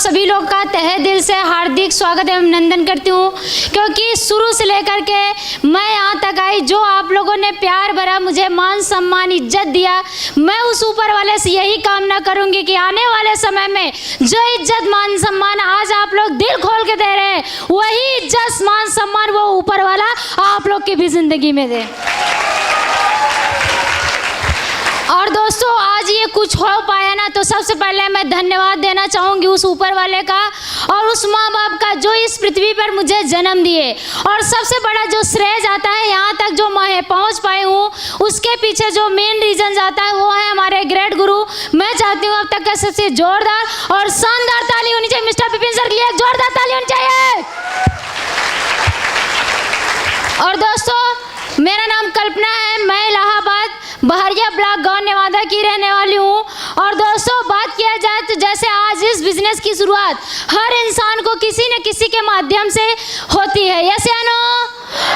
सभी लोग का तहे दिल से हार्दिक स्वागत एवं अभिनंदन करती हूँ, क्योंकि शुरू से लेकर के मैं यहाँ तक आई, जो आप लोगों ने प्यार भरा मुझे मान सम्मान इज्जत दिया, मैं उस ऊपर वाले से यही कामना करूँगी कि आने वाले समय में जो इज्जत मान सम्मान आज आप लोग दिल खोल के दे रहे हैं, वही इज्जत मान सम्मान वो ऊपर वाला आप लोग की भी ज़िंदगी में दे। और दोस्तों, आज ये कुछ हो पाया ना, तो सबसे पहले मैं धन्यवाद देना चाहूँगी उस ऊपर वाले का और उस माँ बाप का जो इस पृथ्वी पर मुझे जन्म दिए। और सबसे बड़ा जो श्रेय जाता है यहाँ तक जो मैं पहुँच पाई हूँ, उसके पीछे जो मेन रीज़न जाता है वो है हमारे ग्रेट गुरु। मैं चाहती हूँ अब तक का सबसे जोरदार और शानदार ताली होनी चाहिए मिस्टर विपिन सर के लिए, जोरदार ताली होनी चाहिए। और दोस्तों, मेरा नाम कल्पना है, मैं इलाहाबाद बहरिया ब्लॉक गांव नेवादा की रहने वाली हूँ। और दोस्तों, बात किया जाए तो जैसे आज इस बिज़नेस की शुरुआत हर इंसान को किसी न किसी के माध्यम से होती है, यस या नो।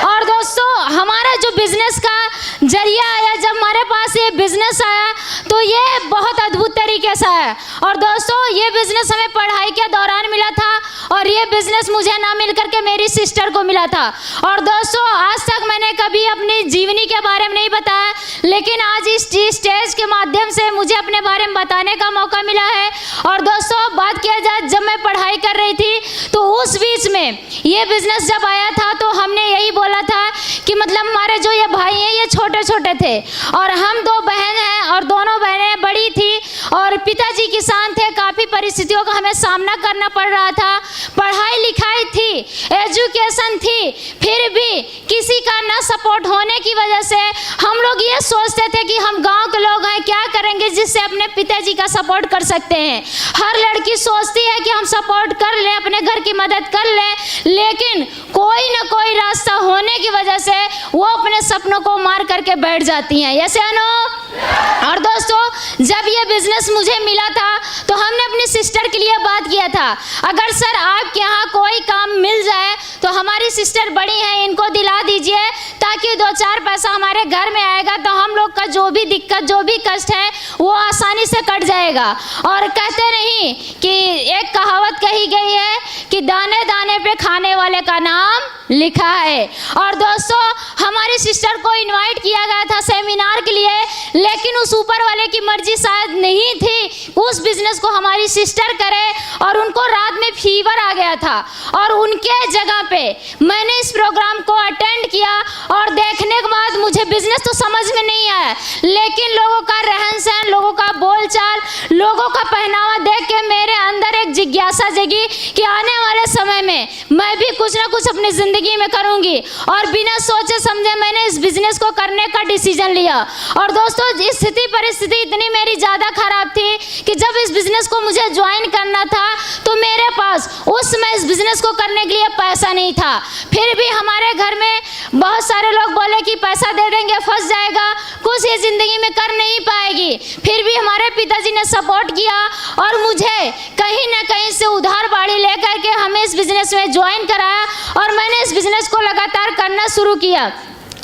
और दोस्तों, हमारा जो बिज़नेस का जरिया आया, जब हमारे पास ये बिज़नेस आया तो ये बहुत अद्भुत तरीके से है। और दोस्तों, ये बिज़नेस हमें पढ़ाई के दौरान मिला था और ये बिज़नेस मुझे ना मिल करके मेरी सिस्टर को मिला था। और दोस्तों, आज तक मैंने कभी अपनी जीवनी के बारे में नहीं बताया, लेकिन आज इस स्टेज के माध्यम से मुझे अपने बारे में बताने का मौका मिला है। और दोस्तों, बात किया जाए जब मैं पढ़ाई कर रही थी तो उस बीच में ये बिज़नेस जब आया था तो हमने यही बोला था कि मतलब हमारे जो ये भाई हैं ये छोटे छोटे थे और हम दो बहन हैं और दोनों बहनें बड़ी थी और पिताजी किसान थे। काफ़ी परिस्थितियों का हमें सामना करना पड़ रहा था, पढ़ाई लिखाई थी, एजुकेशन थी, फिर भी किसी का ना सपोर्ट होने की वजह से हम लोग ये सोचते थे कि हम गांव के लोग हैं, क्या करेंगे जिससे अपने पिताजी का सपोर्ट कर सकते हैं। हर लड़की सोचती है कि हम सपोर्ट कर लें, अपने घर की मदद कर लें, लेकिन कोई ना कोई रास्ता होने की वजह से वो अपने सपनों को मार करके बैठ जाती हैं, यस या नो। और दोस्तों, जब ये बिज़नेस मुझे मिला था तो हमने अपनी सिस्टर के लिए बात किया था, अगर सर आपके यहाँ कोई काम मिल जाए तो हमारी सिस्टर बड़ी हैं, इनको दिला दीजिए ताकि 2-4 पैसा हमारे घर में आएगा तो हम लोग का जो भी दिक्कत जो भी कष्ट है वो आसानी से कट जाएगा। और कहते नहीं कि एक कहावत कही गई है कि दाने दाने पे खाने वाले का नाम लिखा है। और दोस्तों, हमारी सिस्टर को इनवाइट किया गया था सेमिनार के लिए, लेकिन उस ऊपर वाले की मर्जी शायद नहीं थी उस बिज़नेस को हमारी सिस्टर करे और उनको रात में फीवर आ गया था। और उनके जगह पे मैंने इस प्रोग्राम को अटेंड किया और देखने के बाद मुझे बिज़नेस तो समझ में नहीं आया, लेकिन लोगों का रहन सहन, लोगों का बोलचाल, लोगों का पहनावा देख के मेरे अंदर एक जिज्ञासा जगी कि आने वाले समय में मैं भी कुछ ना कुछ अपनी ज़िंदगी में करूँगी। और बिना सोचे समझे मैंने इस बिज़नेस को करने का डिसीजन लिया। और दोस्तों, स्थिति परिस्थिति इतनी मेरी ज़्यादा ख़राब थी कि जब इस बिज़नेस को मुझे ज्वाइन करना था तो मेरे पास उस समय इस बिज़नेस को करने के लिए पैसा नहीं था। फिर भी हमारे घर में बहुत सारे लोग बोले कि पैसा दे देंगे, फंस जाएगा, कुछ ये ज़िंदगी में कर नहीं पाएगी। फिर भी हमारे पिताजी ने सपोर्ट किया और मुझे कहीं ना कहीं से उधार बाड़ी लेकर के हमें इस बिज़नेस में ज्वाइन कराया और मैंने इस बिज़नेस को लगातार करना शुरू किया।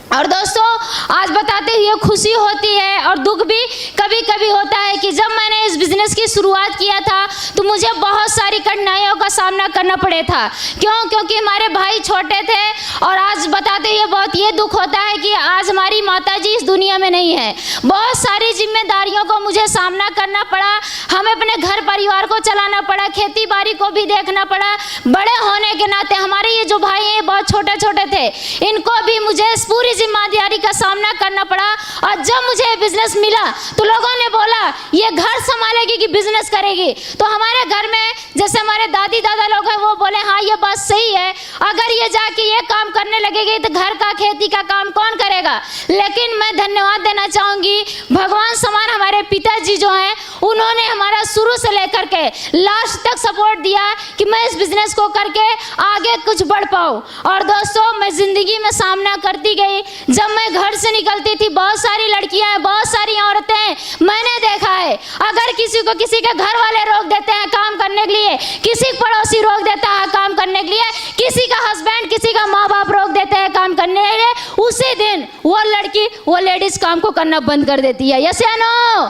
और दोस्तों, आज बताते हुए खुशी होती है और दुख भी कभी कभी होता है कि जब मैंने इस बिज़नेस की शुरुआत किया था तो मुझे बहुत सारी कठिनाइयों का सामना करना पड़ा था। क्योंकि हमारे भाई छोटे थे। और आज बताते हुए बहुत ये दुख होता है कि आज हमारी माताजी इस दुनिया में नहीं है। बहुत सारी जिम्मेदारियों को मुझे सामना करना पड़ा, हमें अपने घर परिवार को चलाना पड़ा, खेती बाड़ी को भी देखना पड़ा। बड़े होने के नाते हमारे ये जो भाई हैं बहुत छोटे छोटे थे, इनको भी मुझे पूरी जिम्मेदारी का सामना करना पड़ा। और जब मुझे बिजनेस मिला तो लोगों ने बोला ये घर संभालेगी कि बिजनेस करेगी। तो हमारे घर में जैसे हमारे दादी दादा लोग हैं वो बोले हाँ ये बात सही है, अगर ये जाके ये काम करने लगेगी तो घर का खेती का काम कौन करेगा। लेकिन मैं धन्यवाद देना चाहूँगी, भगवान समान हमारे पिताजी जो हैं उन्होंने हमारा शुरू से लेकर के लास्ट तक सपोर्ट दिया कि मैं इस बिजनेस को करके आगे कुछ बढ़ पाऊँ। और दोस्तों, मैं ज़िंदगी में सामना करती गई। जब मैं घर से निकलती थी बहुत सारी लड़कियां हैं, बहुत सारी औरतें हैं, मैंने देखा है अगर किसी को किसी के घर वाले रोक देते हैं काम करने के लिए, किसी पड़ोसी रोक देता है काम करने के लिए, किसी का हस्बैंड किसी का माँ बाप रोक देते हैं काम करने के लिए, उसी दिन वो लड़की वो लेडीज काम को करना बंद कर देती है, यस या नो।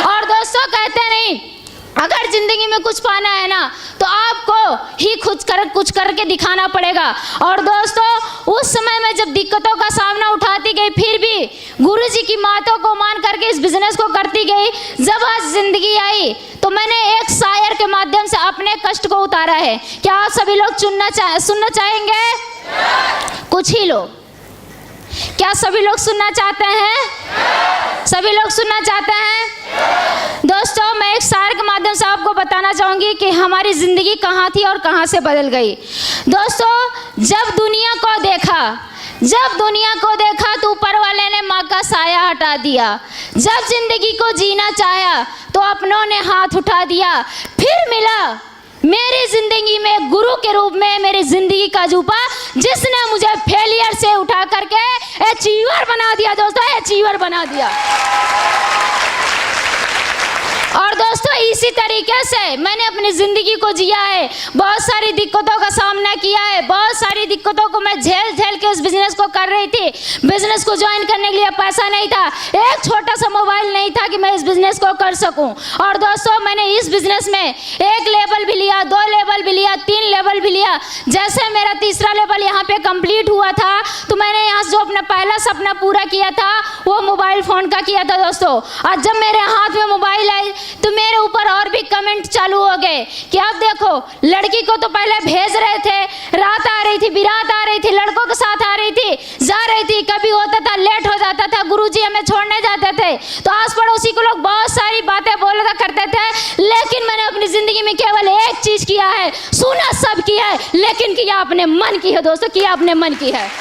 और दोस्तों, कहते नहीं अगर जिंदगी में कुछ पाना है ना तो आप ही खुद कुछ करके दिखाना पड़ेगा। और दोस्तों उस समय में जब दिक्कतों का सामना उठाती गई, फिर भी गुरुजी की बातों को मान करके इस बिजनेस को करती गई। जब आज जिंदगी आई तो मैंने एक शायर के माध्यम से अपने कष्ट को उतारा है। क्या आप सभी लोग सुनना चाहेंगे? कुछ ही लोग। क्या सभी लोग सुनना चाहते हैं? सभी लोग सुनना चाहते हैं? दोस्तों मैं एक शायर के माध्यम से आपको बताना चाहूंगी कि हमारी जिंदगी कहाँ थी और कहाँ से बदल गई। दोस्तों जब दुनिया को देखा तो ऊपर वाले ने माँ का साया हटा दिया। जब जिंदगी को जीना चाहा तो अपनों ने हाथ उठा दिया। फिर मिला मेरी जिंदगी में गुरु के रूप में मेरी जिंदगी का जूपा, जिसने मुझे फेलियर से उठा करके अचीवर बना दिया। दोस्तों अचीवर बना दिया। और दोस्तों इसी तरीके से मैंने अपनी ज़िंदगी को जिया है। बहुत सारी दिक्कतों का सामना किया है। बहुत सारी दिक्कतों को मैं झेल के इस बिज़नेस को कर रही थी। बिज़नेस को ज्वाइन करने के लिए पैसा नहीं था, एक छोटा सा मोबाइल नहीं था कि मैं इस बिज़नेस को कर सकूं। और दोस्तों मैंने इस बिज़नेस में 1 लेवल भी लिया, 2 लेवल भी लिया, 3 लेवल भी लिया। जैसे मेरा तीसरा लेवल यहाँ पे कंप्लीट हुआ था तो मैंने यहाँ जो अपना पहला सपना पूरा किया था वो मोबाइल फ़ोन का किया था। दोस्तों आज जब मेरे हाथ में मोबाइल आई तो मेरे ऊपर और भी कमेंट चालू हो गए कि आप देखो लड़की को तो पहले भेज रहे थे, रात आ रही थी, बिरात आ रही थी, लड़कों के साथ आ रही थी, जा रही थी, कभी होता था लेट हो जाता था, गुरुजी हमें छोड़ने जाते थे तो आस पड़ोसी को लोग बहुत सारी बातें बोला करते थे। लेकिन मैंने अपनी जिंदगी में केवल एक चीज किया है, सुना सब किया है लेकिन किया अपने मन की है। दोस्तों किया अपने मन की है।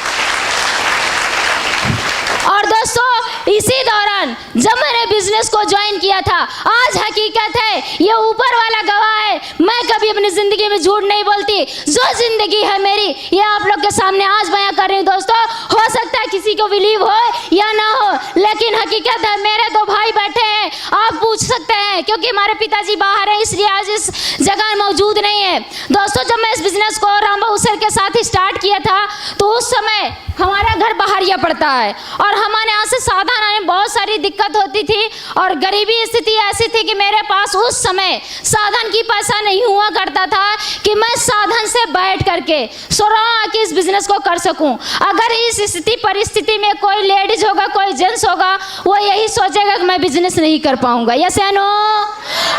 और दोस्तों इसी दौरान जब मैंने बिजनेस को ज्वाइन किया था, आज हकीकत है ये ऊपर वाला गवाह है, मैं कभी अपनी जिंदगी में झूठ नहीं बोलती। जो जिंदगी है मेरी ये आप लोग के सामने आज बयां कर रही हूँ। दोस्तों हो सकता है किसी को बिलीव हो या ना हो, लेकिन हकीकत है। मेरे 2 भाई बैठे हैं, आप पूछ सकते हैं क्योंकि हमारे पिताजी बाहर है इसलिए आज इस जगह मौजूद नहीं है। दोस्तों जब मैं इस बिजनेस को राम बाबू सर के साथ ही स्टार्ट किया था तो उस समय हमारा घर बहरिया पड़ता है और हमारे यहाँ से साधन आने में बहुत सारी दिक्कत होती थी और गरीबी स्थिति ऐसी थी कि मेरे पास उस समय साधन की पैसा नहीं हुआ करता था कि मैं साधन से बैठ करके सुराह के इस बिजनेस को कर सकूं। अगर इस स्थिति परिस्थिति में कोई लेडीज होगा, कोई जेंट्स होगा, वो यही सोचेगा कि मैं बिजनेस नहीं कर पाऊंगा। यस या नो?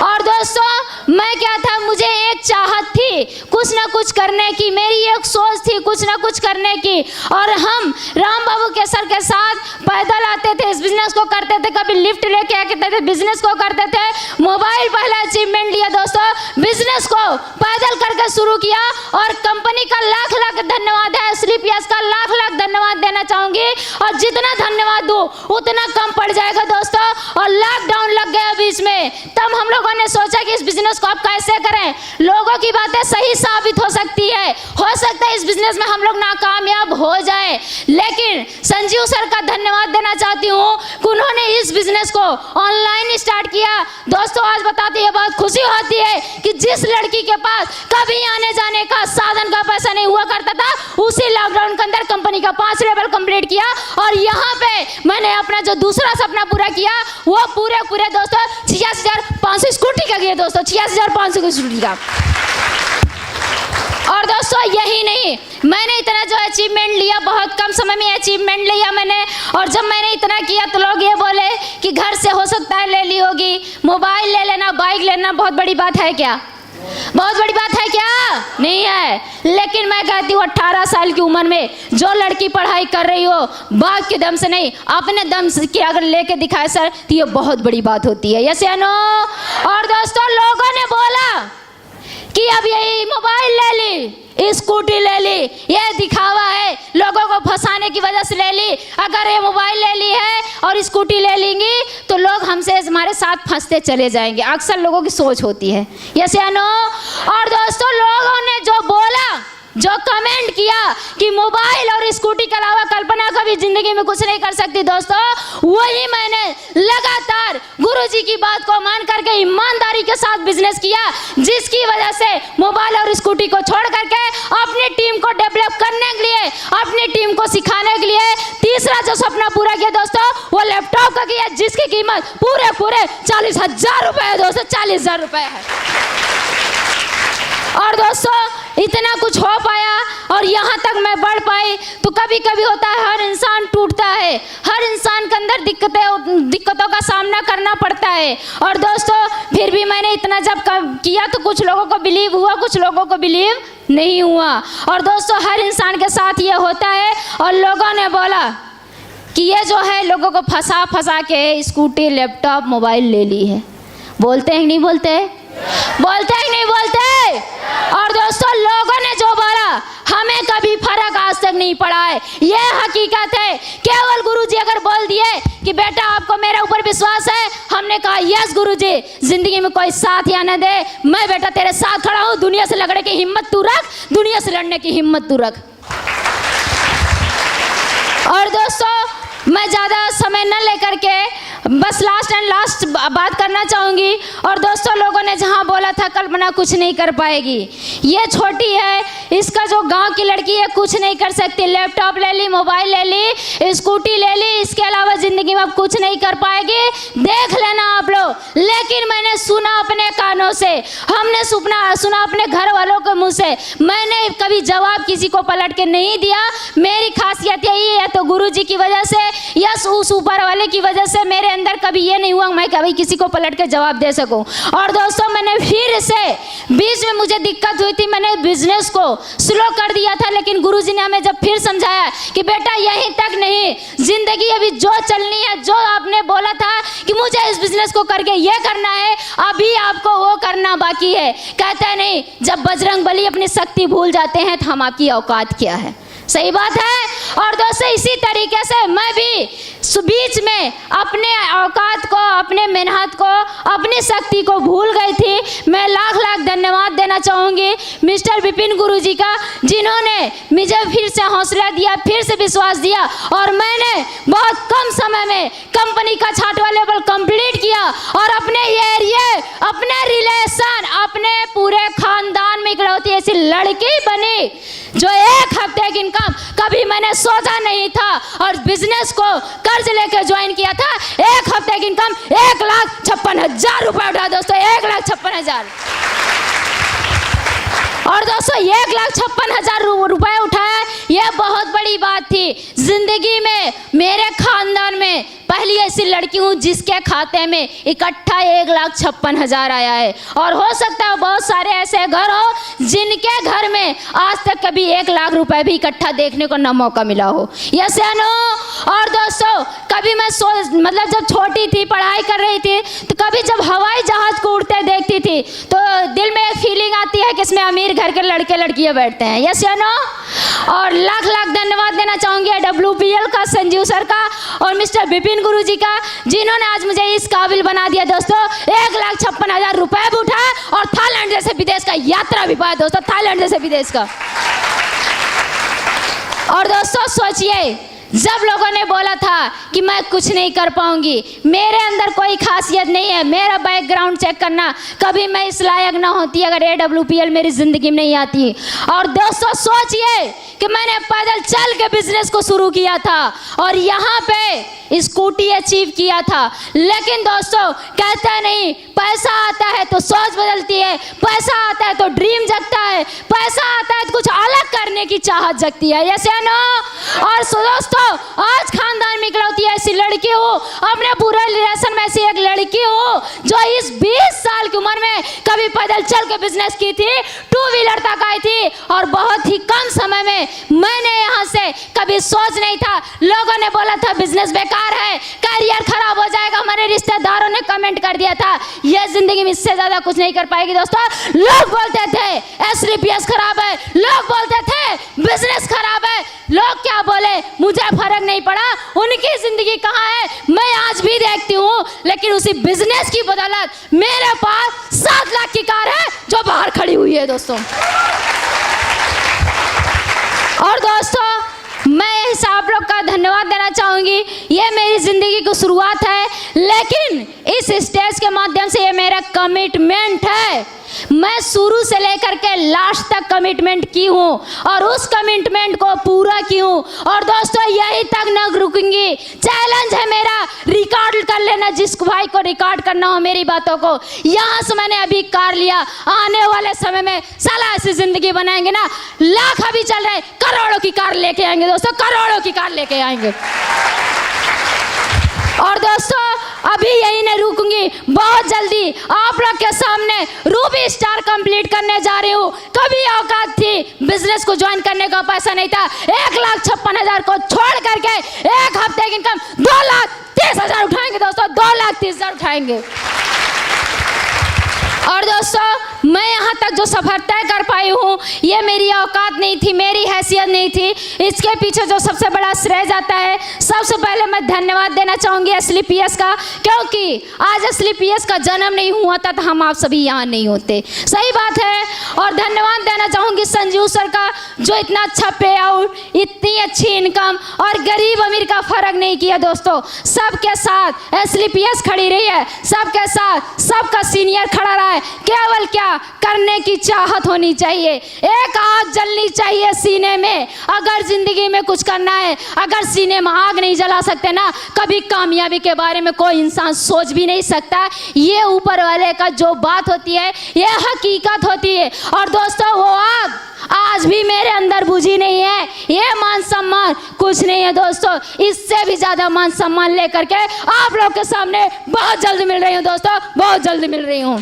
और दोस्तों मैं क्या था, मुझे एक चाहत थी कुछ ना कुछ करने की, मेरी एक सोच थी कुछ ना कुछ करने की। और हम राम बाबू के सर के साथ पैदल आते थे, इस बिजनेस को करते थे, कभी लिफ्ट लेके आते थे, बिजनेस को करते थे। मोबाइल पहला अचीवमेंट लिया दोस्तों, बिजनेस को पैदल करके शुरू किया और कंपनी का लाख लाख धन्यवाद है, स्लीप यस का लाख लाख धन्यवाद देना चाहूंगी। और जितना धन्यवाद दूं उतना कम पड़ जाएगा दोस्तों। और लॉकडाउन लग गया बीच में, तब हम लोगों ने सोचा कि इस बिजनेस को आप कैसे करें, लोगों की बातें सही साबित हो सकती है, हो सकता है इस बिजनेस में हम लोग नाकामयाब हो जाए। लेकिन संजीव सर का धन्यवाद देना चाहती हूँ कि उन्होंने इस बिजनेस को ऑनलाइन स्टार्ट किया। दोस्तों आज बताते ये बहुत खुशी होती है कि जिस लड़की के पास कभी आने जाने का साधन का पैसा नहीं हुआ करता था, उसी लॉकडाउन के अंदर कंपनी का 5 लेवल कंप्लीट किया और यहाँ पे मैंने अपना जो दूसरा सपना पूरा किया वो पूरे दोस्तों 86,500 स्कूटी का किया। दोस्तों 86,500 की स्कूटी का। और दोस्तों यही नहीं, मैंने इतना जो अचीवमेंट लिया, बहुत कम समय में अचीवमेंट लिया मैंने। और जब मैंने इतना किया तो लोग ये बोले कि घर से हो सकता है ले ली होगी, मोबाइल ले लेना, बाइक लेना बहुत बड़ी बात है क्या? बहुत बड़ी बात है क्या? नहीं है। लेकिन मैं कहती हूँ 18 साल की उम्र में जो लड़की पढ़ाई कर रही हो, बाप के दम से नहीं अपने दम से कि अगर लेके दिखाए सर तो ये बहुत बड़ी बात होती है। यस या नो? और दोस्तों लोगों ने बोला कि अब यही मोबाइल ले ली, स्कूटी ले ली, ये दिखावा है, लोगों को फंसाने की वजह से ले ली। अगर ये मोबाइल ले ली है और स्कूटी ले लेंगी तो लोग हमसे हमारे साथ फंसते चले जाएंगे। अक्सर लोगों की सोच होती है। यस या नो? और दोस्तों लोगों ने जो बोला, जो कमेंट किया कि मोबाइल और स्कूटी के अलावा कल्पना कभी जिंदगी में कुछ नहीं कर सकती, दोस्तों वही मैंने लगातार गुरुजी की बात को मान करके ईमानदारी के साथ बिजनेस किया, जिसकी वजह से मोबाइल और स्कूटी को छोड़ करके अपनी टीम को डेवलप करने के लिए, अपनी टीम को सिखाने के लिए तीसरा जो सपना पूरा किया दोस्तों वो लैपटॉप का किया, जिसकी कीमत पूरे 40,000 रुपए है। दोस्तों 40,000 रुपए है। और दोस्तों इतना कुछ हो पाया और यहाँ तक मैं बढ़ पाई। तो कभी कभी होता है, हर इंसान टूटता है, हर इंसान के अंदर दिक्कतों का सामना करना पड़ता है। और दोस्तों फिर भी मैंने इतना जब किया तो कुछ लोगों को बिलीव हुआ, कुछ लोगों को बिलीव नहीं हुआ। और दोस्तों हर इंसान के साथ ये होता है। और लोगों ने बोला कि ये जो है लोगों को फंसा फंसा के स्कूटी, लैपटॉप, मोबाइल ले ली है। बोलते हैं कि नहीं बोलते? बोलते हैं कि नहीं बोलते? और दोस्तों लोगों ने जो बोला हमें कभी फर्क आज तक नहीं पड़ा है, ये हकीकत है। केवल गुरुजी अगर बोल दिए कि बेटा आपको मेरे ऊपर विश्वास है, हमने कहा यस गुरुजी, जिंदगी में कोई साथ या न दे, मैं बेटा तेरे साथ खड़ा हूँ। दुनिया से लड़ने की हिम्मत तू रख, दुनिया से लड़ने की हिम्मत तू रख। और दोस्तों मैं ज़्यादा समय न लेकर के बस लास्ट बात करना चाहूँगी। और दोस्तों लोगों ने जहाँ बोला था कल्पना कुछ नहीं कर पाएगी, ये छोटी है, इसका जो गांव की लड़की है कुछ नहीं कर सकती, लैपटॉप ले ली, मोबाइल ले ली, स्कूटी ले ली, इसके अलावा ज़िंदगी में अब कुछ नहीं कर पाएगी, देख लेना आप लोग। लेकिन मैंने सुना अपने कानों से, हमने सुना अपने घर वालों के मुँह से, मैंने कभी जवाब किसी को पलट के नहीं दिया। मेरी खासियत यही है, तो गुरुजी की वजह से या उस ऊपर वाले की वजह से मेरे अंदर कभी ये नहीं हुआ मैं कभी किसी को पलट के जवाब दे सकूं। और दोस्तों मैंने फिर से बीच में मुझे दिक्कत हुई थी, मैंने बिजनेस को स्लो कर दिया था, लेकिन गुरुजी ने हमें जब फिर समझाया कि बेटा यहीं तक नहीं, जिंदगी अभी जो चलनी है, जो आपने बोला था कि मुझे इस बिजनेस को करके ये करना है, अभी आपको वो करना बाकी है। कहते नहीं जब बजरंग बली अपनी शक्ति भूल जाते हैं तो हम आपकी औकात क्या है। सही बात है। और दोस्तों इसी तरीके से मैं भी बीच में अपने औकात को, अपने मेहनत को, अपनी शक्ति को भूल गई थी। मैं लाख लाख धन्यवाद देना चाहूँगी मिस्टर विपिन गुरुजी का, जिन्होंने मुझे फिर से हौसला दिया, फिर से विश्वास दिया, और मैंने बहुत कम समय में कंपनी का छाटवा लेवल कंप्लीट किया और अपने एरिया, अपने रिलेशन, अपने पूरे खानदान में इकलौती ऐसी लड़की बनी जो 1 हफ्ते की इनकम कभी मैंने सोचा नहीं था, और बिजनेस को कर्ज लेकर ज्वाइन किया था। 1 हफ्ते की इनकम 1,56,000 रुपए उठा दोस्तों, 1,56,000। और दोस्तों 1,56,000 रुपए उठाया, यह बहुत बड़ी बात थी। जिंदगी में मेरे खानदान में पहली ऐसी लड़की हूँ जिसके खाते में इकट्ठा 1,56,000 आया है। और हो सकता है बहुत सारे ऐसे घर हो जिनके घर में आज तक कभी 1,00,000 रुपए भी इकट्ठा देखने को ना मौका मिला हो। यस या नो? और दोस्तों कभी मैं मतलब जब छोटी थी, पढ़ाई कर रही थी, तो कभी जब हवाई जहाज को उड़ते देखती थी तो दिल में एक फीलिंग आती है कि इसमें अमीर घर के लड़के लड़कियां बैठते हैं। यस या नो? और लाख लाख धन्यवाद देना चाहूँगी WPL का, संजीव सर का, और मिस्टर विपिन गुरुजी का, जिन्होंने आज मुझे इस काबिल बना दिया दोस्तों। 1,56,000 रुपए भी उठाया और थाईलैंड जैसे विदेश का यात्रा भी पाया दोस्तों, थाईलैंड जैसे विदेश का। और दोस्तों सोचिए, जब लोगों ने बोला था कि मैं कुछ नहीं कर पाऊंगी, मेरे अंदर कोई खासियत नहीं है, मेरा बैकग्राउंड चेक करना, कभी मैं इस लायक ना होती अगर AWPL मेरी जिंदगी में नहीं आती। और दोस्तों सोचिए कि मैंने पैदल चल के बिजनेस को शुरू किया था और यहाँ पे स्कूटी अचीव किया था। लेकिन दोस्तों कहता नहीं, पैसा आता है तो सोच बदलती है, पैसा आता है तो ड्रीम जगता है, पैसा आता है तो कुछ अलग करने की चाहत जगती है। यस या नो? और दोस्तों आज खानदान में इकलौती ऐसी लड़की हो, अपने पूरे रिलेशन में ऐसी एक लड़की हो जो इस 20 साल की उम्र में कभी पैदल चल के बिजनेस की थी, 2 व्हीलर तक आई थी, और बहुत ही कम समय में मैंने यहाँ से कभी सोच नहीं था। लोगों ने बोला था बिजनेस बेकार है, करियर खराब हो जाएगा, हमारे रिश्तेदारों ने कमेंट कर दिया था ये जिंदगी में इससे ज्यादा कुछ नहीं कर पाएगी। दोस्तों लोग बोलते थे SRPS खराब है, लोग बोलते थे बिजनेस खराब है, लोग क्या बोले मुझे फर्क नहीं पड़ा, उनकी जिंदगी कहाँ है मैं आज भी देखती हूँ। लेकिन उसी बिजनेस की बदौलत मेरे पास 7 लाख की कार है जो बाहर खड़ी हुई है दोस्तों। और दोस्तों मैं इस आप लोग का धन्यवाद देना चाहूँगी, ये मेरी ज़िंदगी की शुरुआत है, लेकिन इस स्टेज के माध्यम से ये मेरा कमिटमेंट है मैं शुरू से लेकर के लास्ट तक कमिटमेंट की हूँ और उस कमिटमेंट को पूरा की हूँ। और दोस्तों यही तक न रुकूंगी। चैलेंज है मेरा, रिकॉर्ड कर लेना, जिस भाई को रिकॉर्ड करना हो मेरी बातों को। यहाँ से मैंने अभी कार लिया, आने वाले समय में साला ऐसी जिंदगी बनाएंगे ना, लाख अभी चल रहे, करोड़ों की कार लेके आएंगे दोस्तों, करोड़ों की कार लेके आएंगे। और दोस्तों अभी यही नहीं रुकूंगी, बहुत जल्दी आप लोग के सामने रूबी स्टार कंप्लीट करने जा रही हूँ। कभी औकात थी बिजनेस को ज्वाइन करने का, पैसा नहीं था। 1,56,000 को छोड़ करके एक हफ्ते की इनकम 2,30,000 उठाएंगे दोस्तों, 2,30,000 उठाएंगे। और दोस्तों मैं यहाँ तक जो सफर तय कर पाई हूँ, ये मेरी औकात नहीं थी, मेरी हैसियत नहीं थी। इसके पीछे जो सबसे बड़ा श्रेय जाता है, सबसे पहले मैं धन्यवाद देना चाहूँगी असली पीएस का, क्योंकि आज असली पीएस का जन्म नहीं हुआ था तो हम आप सभी यहाँ नहीं होते। सही बात है। और धन्यवाद देना चाहूँगी संजीव सर का, जो इतना अच्छा पे आउट, इतनी अच्छी इनकम और गरीब अमीर का फर्क नहीं किया दोस्तों। सबके साथ असली पीएस खड़ी रही है, सबके साथ सबका सीनियर खड़ा रहा है। केवल क्या करने की चाहत होनी चाहिए, एक आग जलनी चाहिए सीने में। अगर जिंदगी में कुछ करना है, अगर सीने में आग नहीं जला सकते ना, कभी कामयाबी के बारे में कोई इंसान सोच भी नहीं सकता। ये ऊपर वाले का जो बात होती है, ये हकीकत होती है। और दोस्तों वो आग आज भी मेरे अंदर बुझी नहीं है। ये मान सम्मान कुछ नहीं है दोस्तों, इससे भी ज्यादा मान सम्मान लेकर के आप लोग के सामने बहुत जल्द मिल रही हूँ दोस्तों, बहुत जल्द मिल रही हूँ।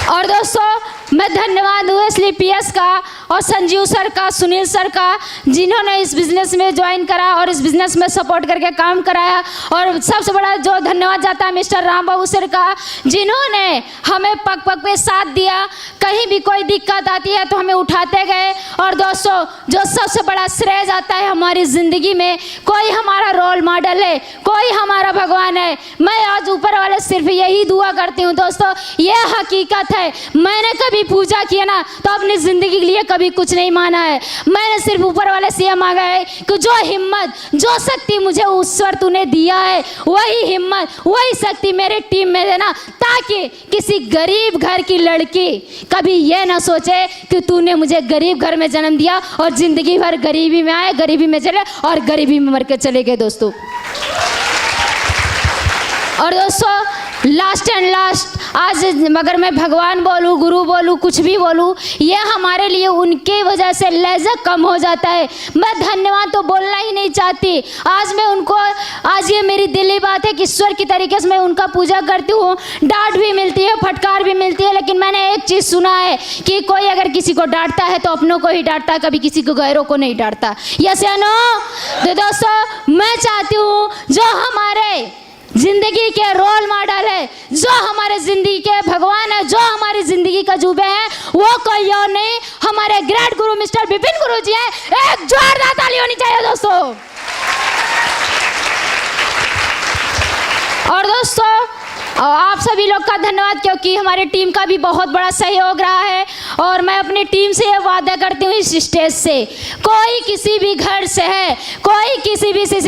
और दोस्तों मैं धन्यवाद हूँ इसलिए पीएस का और संजीव सर का, सुनील सर का, जिन्होंने इस बिज़नेस में ज्वाइन करा और इस बिज़नेस में सपोर्ट करके काम कराया। और सबसे बड़ा जो धन्यवाद जाता है मिस्टर राम बाबू सर का, जिन्होंने हमें पग पग पे साथ दिया। कहीं भी कोई दिक्कत आती है तो हमें उठाते गए। और दोस्तों जो सबसे बड़ा श्रेय जाता है हमारी ज़िंदगी में, कोई हमारा रोल मॉडल है, कोई हमारा भगवान है। मैं आज ऊपर वाले सिर्फ यही दुआ करती हूँ दोस्तों, ये हकीकत है। मैंने कभी पूजा किया ना तो अपनी ज़िंदगी के लिए कभी कुछ नहीं माना है। मैंने सिर्फ ऊपर वाले से मांगा है कि जो हिम्मत, जो शक्ति मुझे ईश्वर तूने दिया है, वही हिम्मत, वही शक्ति मेरे टीम में देना, ताकि किसी गरीब घर की लड़की कभी ये ना सोचे कि तूने मुझे गरीब घर में जन्म दिया और ज़िंदगी भर गरीबी में आए, गरीबी में चले और गरीबी में मर के चले गए दोस्तों। और दोस्तों लास्ट एंड लास्ट, आज अगर मैं भगवान बोलूँ, गुरु बोलूँ, कुछ भी बोलूँ, ये हमारे लिए उनके वजह से लहजा कम हो जाता है। मैं धन्यवाद तो बोलना ही नहीं चाहती। आज मैं उनको, आज ये मेरी दिली बात है कि ईश्वर की तरीके से मैं उनका पूजा करती हूँ। डांट भी मिलती है, फटकार भी मिलती है, लेकिन मैंने एक चीज़ सुना है कि कोई अगर किसी को डांटता है तो अपनों को ही डांटता है, कभी किसी को गैरों को नहीं डांटता। यस या नो? तो दोस्तों मैं चाहती हूँ जो हमारे जिंदगी के रोल मॉडल है, जो हमारे जिंदगी के भगवान है, जो हमारी जिंदगी का जुबे हैं, वो कोई और नहीं, हमारे ग्रेट गुरु मिस्टर विपिन गुरु जी हैं। एक जोरदार ताली होनी चाहिए दोस्तों। और दोस्तों आप सभी लोग का धन्यवाद, क्योंकि हमारी टीम का भी बहुत बड़ा सहयोग रहा है। और मैं अपनी टीम से ये वादा करती हूँ इस स्टेज से, कोई किसी भी घर से है, कोई किसी भी से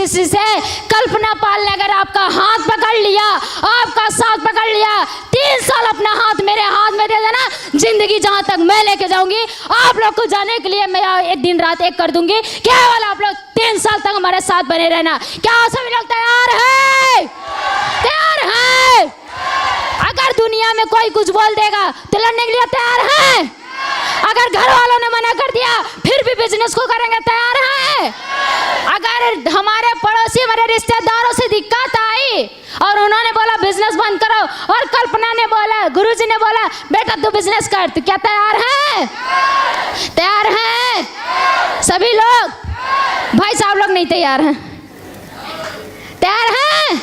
कल्पना पाल ने अगर आपका हाथ पकड़ लिया, आपका साथ पकड़ लिया, 3 साल अपना हाथ मेरे हाथ में दे देना, जिंदगी जहाँ तक मैं लेके जाऊंगी, आप लोग को जाने के लिए मैं एक दिन रात एक कर दूंगी। केवल आप लोग 3 साल तक हमारे साथ बने रहना। क्या सभी लोग तैयार है? तैयार है? अगर दुनिया में कोई कुछ बोल देगा तो लड़ने के लिए तैयार है? अगर घर वालों ने मना कर दिया फिर भी बिजनेस को करेंगे, तैयार है? अगर हमारे पड़ोसी, हमारे रिश्तेदारों से दिक्कत आई और उन्होंने बोला बिजनेस बंद करो, और कल्पना ने बोला, गुरुजी ने बोला बेटा तू बिजनेस कर, तो क्या तैयार है? तैयार है सभी लोग? भाई साहब लोग नहीं तैयार हैं, तैयार हैं?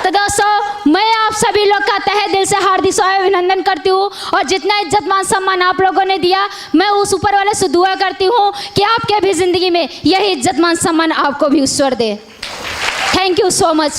तो दोस्तों मैं आप सभी लोग का तहे दिल से हार्दिक अभिनंदन करती हूँ। और जितना इज्जत मान सम्मान आप लोगों ने दिया, मैं उस ऊपर वाले से दुआ करती हूँ कि आपके भी जिंदगी में यही इज्जत मान सम्मान आपको भी ईश्वर दे। Thank you so much.